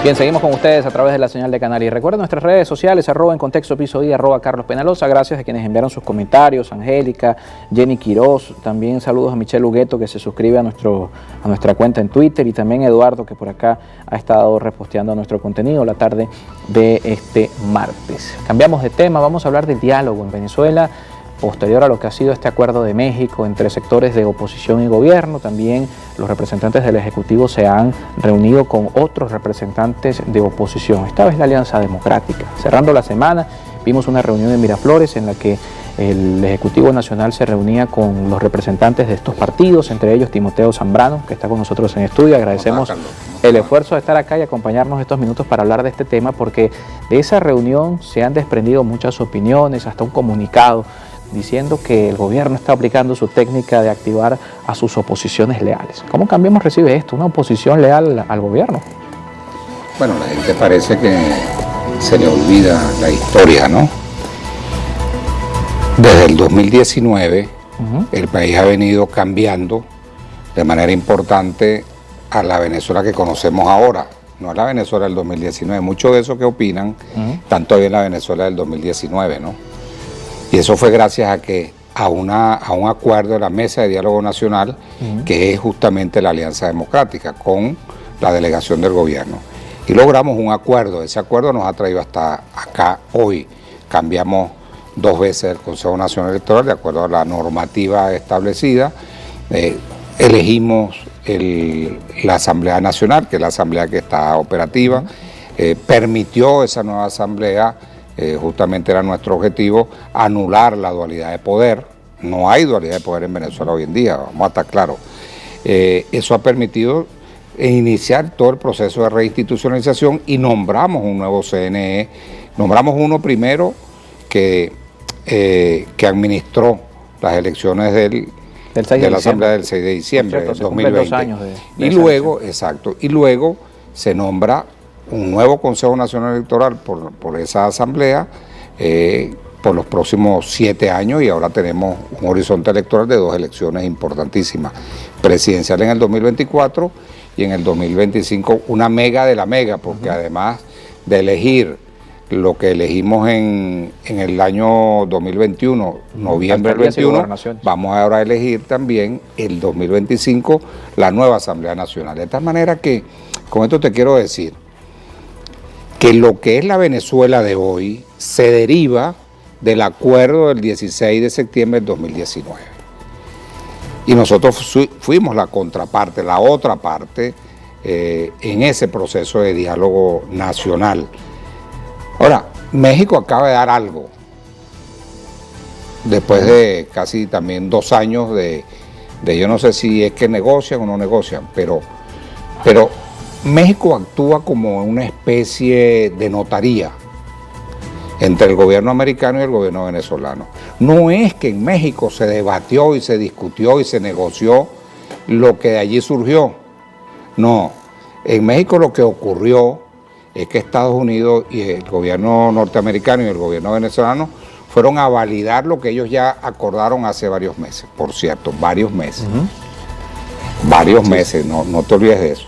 Bien, seguimos con ustedes a través de la señal de Canal. Y recuerden nuestras redes sociales, @encontextoepisodio y @Carlos Penaloza. Gracias a quienes enviaron sus comentarios, Angélica, Jenny Quiroz. También saludos a Michelle Hugueto, que se suscribe a nuestra cuenta en Twitter, y también Eduardo, que por acá ha estado reposteando nuestro contenido la tarde de este martes. Cambiamos de tema, vamos a hablar del diálogo en Venezuela, posterior a lo que ha sido este acuerdo de México entre sectores de oposición y gobierno. También los representantes del Ejecutivo se han reunido con otros representantes de oposición, esta vez la Alianza Democrática. Cerrando la semana, vimos una reunión en Miraflores en la que el Ejecutivo Nacional se reunía con los representantes de estos partidos, entre ellos Timoteo Zambrano, que está con nosotros en estudio. Agradecemos el esfuerzo de estar acá y acompañarnos estos minutos para hablar de este tema, porque de esa reunión se han desprendido muchas opiniones, hasta un comunicado diciendo que el gobierno está aplicando su técnica de activar a sus oposiciones leales. ¿Cómo Cambiemos recibe esto, una oposición leal al gobierno? Bueno, la gente parece que se le olvida la historia, ¿no? Desde el 2019, el país ha venido cambiando de manera importante a la Venezuela que conocemos ahora, no a la Venezuela del 2019. Muchos de esos que opinan están todavía en la Venezuela del 2019, ¿no? Y eso fue gracias a un acuerdo de la Mesa de Diálogo Nacional, que es justamente la Alianza Democrática, con la delegación del gobierno. Y logramos un acuerdo. Ese acuerdo nos ha traído hasta acá hoy. Cambiamos 2 veces el Consejo Nacional Electoral de acuerdo a la normativa establecida. Elegimos la Asamblea Nacional, que es la asamblea que está operativa. Permitió esa nueva asamblea, justamente era nuestro objetivo, anular la dualidad de poder. No hay dualidad de poder en Venezuela hoy en día, vamos a estar claros. Eso ha permitido iniciar todo el proceso de reinstitucionalización y nombramos un nuevo CNE. Nombramos uno primero que administró las elecciones de la Asamblea del 6 de diciembre del 2020. 2 años y luego, exacto, y luego se nombra un nuevo Consejo Nacional Electoral por esa asamblea por los próximos 7 años, y ahora tenemos un horizonte electoral de 2 elecciones importantísimas, presidencial en el 2024 y en el 2025 una mega de la mega, porque además de elegir lo que elegimos en el año 2021, noviembre del 21, vamos ahora a elegir también el 2025 la nueva Asamblea Nacional. De tal manera que, con esto te quiero decir, que lo que es la Venezuela de hoy se deriva del acuerdo del 16 de septiembre del 2019. Y nosotros fuimos la contraparte, la otra parte, en ese proceso de diálogo nacional. Ahora, México acaba de dar algo, después de casi también 2 años de yo no sé si es que negocian o no negocian, pero México actúa como una especie de notaría entre el gobierno americano y el gobierno venezolano. No es que en México se debatió y se discutió y se negoció lo que de allí surgió. No, en México lo que ocurrió es que Estados Unidos y el gobierno norteamericano y el gobierno venezolano fueron a validar lo que ellos ya acordaron hace varios meses, por cierto, varios meses. Varios meses, no te olvides de eso.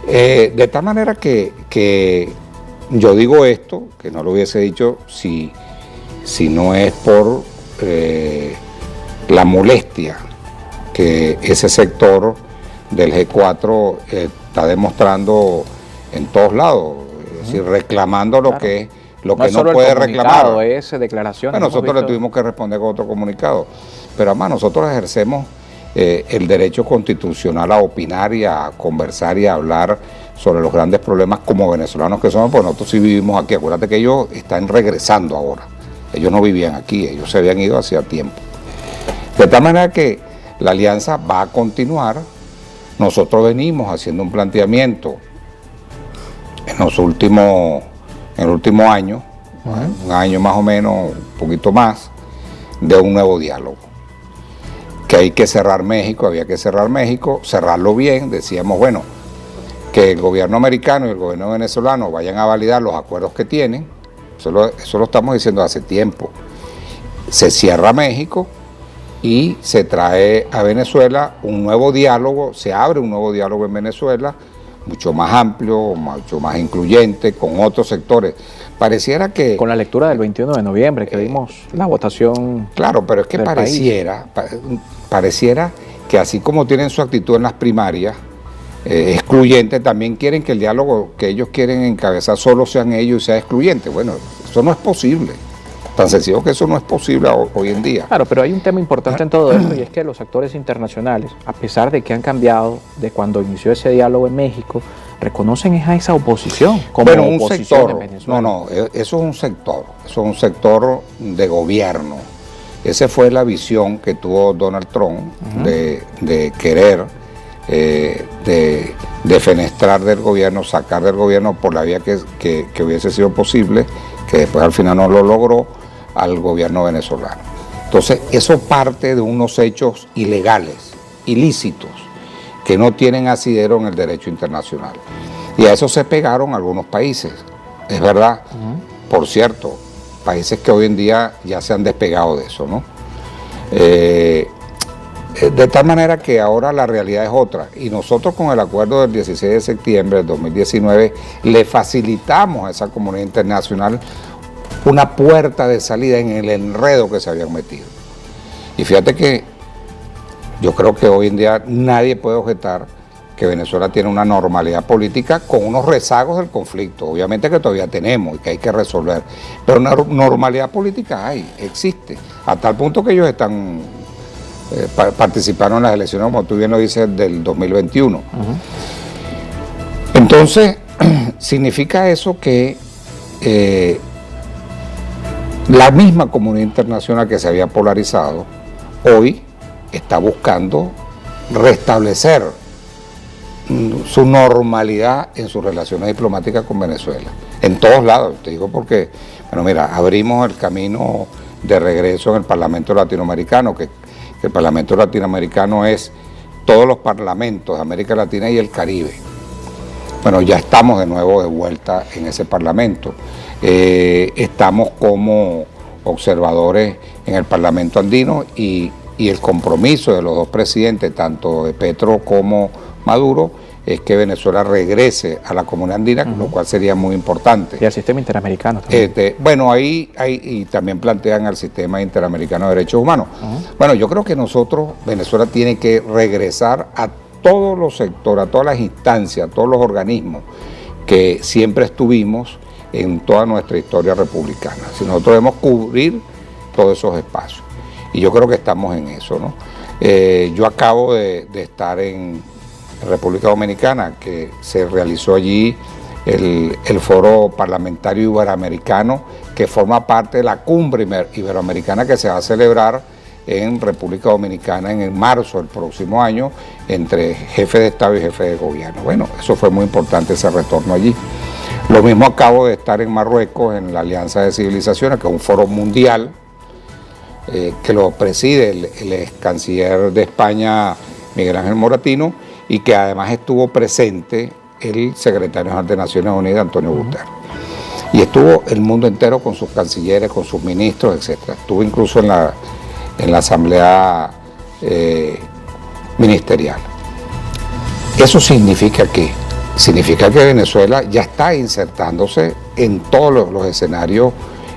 De tal manera que yo digo esto, que no lo hubiese dicho si no es por la molestia que ese sector del G4 está demostrando en todos lados, es decir, reclamando lo que no puede reclamar. Declaraciones. Bueno, nosotros le tuvimos que responder con otro comunicado, pero además nosotros ejercemos el derecho constitucional a opinar y a conversar y a hablar sobre los grandes problemas como venezolanos que somos, porque nosotros sí vivimos aquí. Acuérdate que ellos están regresando ahora, ellos no vivían aquí, ellos se habían ido hacía tiempo. De tal manera que la alianza va a continuar. Nosotros venimos haciendo un planteamiento en el último año, un año más o menos, un poquito más, de un nuevo diálogo. Que hay que cerrar México, había que cerrar México, cerrarlo bien. Decíamos, bueno, que el gobierno americano y el gobierno venezolano vayan a validar los acuerdos que tienen. Eso lo estamos diciendo hace tiempo. Se cierra México y se trae a Venezuela un nuevo diálogo, se abre un nuevo diálogo en Venezuela, mucho más amplio, mucho más incluyente, con otros sectores. Pareciera que... Con la lectura del 21 de noviembre, que vimos la votación. Claro, pero es que pareciera que así como tienen su actitud en las primarias, excluyente, también quieren que el diálogo que ellos quieren encabezar solo sean ellos y sea excluyente. Bueno, eso no es posible. Tan sencillo que eso no es posible hoy en día. Claro, pero hay un tema importante en todo esto, y es que los actores internacionales, a pesar de que han cambiado de cuando inició ese diálogo en México, reconocen a esa oposición como un oposición sector, en Venezuela. No, eso es un sector de gobierno. Esa fue la visión que tuvo Donald Trump de querer de defenestrar del gobierno, sacar del gobierno por la vía que hubiese sido posible, que después al final no lo logró, al gobierno venezolano. Entonces, eso parte de unos hechos ilegales, ilícitos, que no tienen asidero en el derecho internacional. Y a eso se pegaron algunos países, es verdad. Por cierto, países que hoy en día ya se han despegado de eso, ¿no? De tal manera que ahora la realidad es otra. Y nosotros con el acuerdo del 16 de septiembre del 2019 le facilitamos a esa comunidad internacional una puerta de salida en el enredo que se habían metido. Y fíjate que yo creo que hoy en día nadie puede objetar que Venezuela tiene una normalidad política con unos rezagos del conflicto, obviamente que todavía tenemos y que hay que resolver, pero una normalidad política existe, a tal punto que ellos están participaron en las elecciones, como tú bien lo dices, del 2021. Entonces, significa eso que la misma comunidad internacional que se había polarizado, hoy está buscando restablecer su normalidad en sus relaciones diplomáticas con Venezuela. En todos lados, te digo porque, bueno, mira, abrimos el camino de regreso en el Parlamento Latinoamericano, que el Parlamento Latinoamericano es todos los parlamentos de América Latina y el Caribe. Bueno, ya estamos de nuevo de vuelta en ese Parlamento. Estamos como observadores en el Parlamento andino y el compromiso de los dos presidentes, tanto de Petro como Maduro, es que Venezuela regrese a la comunidad andina, lo cual sería muy importante. Y al sistema interamericano también. Bueno, ahí y también plantean al sistema interamericano de derechos humanos. Bueno, yo creo que Venezuela tiene que regresar a todos los sectores, a todas las instancias, a todos los organismos que siempre estuvimos en toda nuestra historia republicana. Si nosotros debemos cubrir todos esos espacios. Y yo creo que estamos en eso, ¿no? Yo acabo de estar en República Dominicana, que se realizó allí el Foro Parlamentario Iberoamericano, que forma parte de la cumbre iberoamericana que se va a celebrar en República Dominicana en marzo del próximo año, entre jefe de Estado y jefe de gobierno. Bueno, eso fue muy importante, ese retorno allí. Lo mismo acabo de estar en Marruecos, en la Alianza de Civilizaciones, que es un foro mundial, que lo preside el ex canciller de España, Miguel Ángel Moratino, y que además estuvo presente el secretario general de Naciones Unidas, Antonio Guterres. Y estuvo el mundo entero con sus cancilleres, con sus ministros, etc. Estuvo incluso en la asamblea ministerial. ¿Eso significa qué? Significa que Venezuela ya está insertándose en todos los escenarios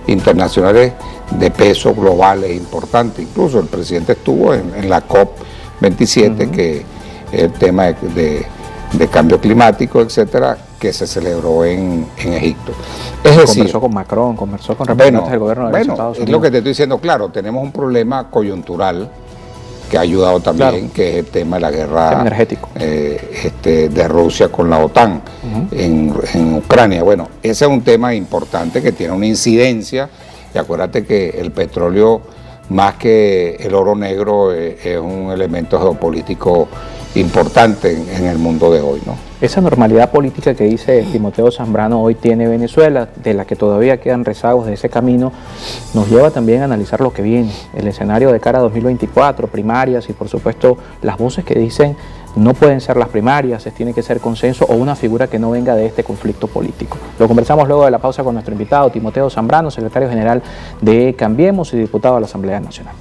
internacionales de peso global e importante. Incluso el presidente estuvo en la COP27, que es el tema de cambio climático, etcétera, que se celebró en Egipto. Es decir, conversó con Macron, conversó con representantes del gobierno de los Estados Unidos. Es lo que te estoy diciendo, claro, tenemos un problema coyuntural que ha ayudado también, que es el tema de la guerra energético de Rusia con la OTAN en Ucrania. Bueno, ese es un tema importante que tiene una incidencia, y acuérdate que el petróleo, más que el oro negro, es un elemento geopolítico importante en el mundo de hoy, ¿no? Esa normalidad política que dice Timoteo Zambrano hoy tiene Venezuela, de la que todavía quedan rezagos de ese camino, nos lleva también a analizar lo que viene, el escenario de cara a 2024, primarias y por supuesto las voces que dicen no pueden ser las primarias, tiene que ser consenso o una figura que no venga de este conflicto político. Lo conversamos luego de la pausa con nuestro invitado Timoteo Zambrano, secretario general de Cambiemos y diputado de la Asamblea Nacional.